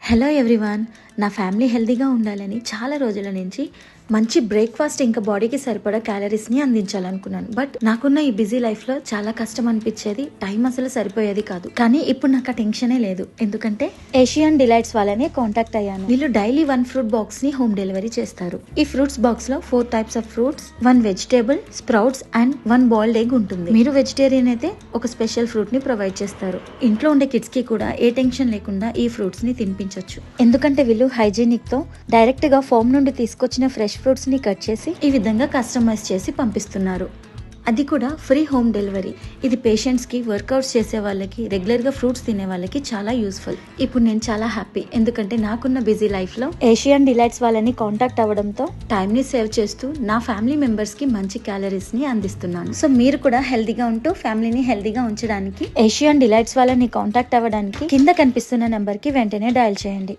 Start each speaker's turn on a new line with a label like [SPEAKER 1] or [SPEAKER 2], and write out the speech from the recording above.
[SPEAKER 1] Hello everyone, నా family హెల్తీగా ఉండాలని చాలా రోజుల నుంచి మంచి బ్రేక్ఫాస్ట్ ఇంకా బాడీకి సరిపడా క్యాలరీస్ని అందించాలనుకున్నాను. బట్ నాకున్న ఈ బిజీ లైఫ్లో చాలా కష్టం అనిపించేది, టైం అసలు సరిపోయేది కాదు. కానీ ఇప్పుడు నాకు ఆ టెన్షనే లేదు, ఎందుకంటే ఏషియన్ డిలైట్స్ వాళ్ళనే కాంటాక్ట్ అయ్యాను. వీళ్ళు డైలీ 1 ఫ్రూట్ బాక్స్ ని హోమ్ డెలివరీ చేస్తారు. ఈ ఫ్రూట్స్ బాక్స్ లో 4 types of fruits, 1 vegetable, sprouts and 1 boiled egg ఉంటుంది. మీరు వెజిటేరియన్ అయితే ఒక స్పెషల్ ఫ్రూట్ ని ప్రొవైడ్ చేస్తారు. ఇంట్లో ఉండే కిడ్స్ కి కూడా ఏ టెన్షన్ లేకుండా ఈ ఫ్రూట్స్ ని తినిపించవచ్చు. ఎందుకంటే వీళ్ళు హైజీనిక్ తో డైరెక్ట్ గా ఫార్మ్ నుండి తీసుకొచ్చిన ఫ్రెష్ ఫ్రూట్స్ ని కట్ చేసి ఈ విధంగా కస్టమైజ్ చేసి పంపిస్తున్నారు. అది కూడా ఫ్రీ హోమ్ డెలివరీ. ఇది పేషెంట్స్ కి, వర్కౌట్స్ చేసే వాళ్ళకి, రెగ్యులర్ గా ఫ్రూట్స్ తినే వాళ్ళకి చాలా యూస్ఫుల్. ఇప్పుడు నేను చాలా హ్యాపీ, ఎందుకంటే నాకున్న బిజీ లైఫ్ లో ఏషియన్ డిలైట్స్ వాళ్ళని కాంటాక్ట్ అవ్వడంతో టైం ని సేవ్ చేస్తూ నా ఫ్యామిలీ మెంబర్స్ కి మంచి క్యాలరీస్ ని అందిస్తున్నాను. సో మీరు కూడా హెల్దీగా ఉంటూ ఫ్యామిలీని హెల్దీగా ఉంచడానికి ఏషియన్ డిలైట్స్ వాళ్ళని కాంటాక్ట్ అవ్వడానికి కింద కనిపిస్తున్న నెంబర్ కి వెంటనే డయల్ చేయండి.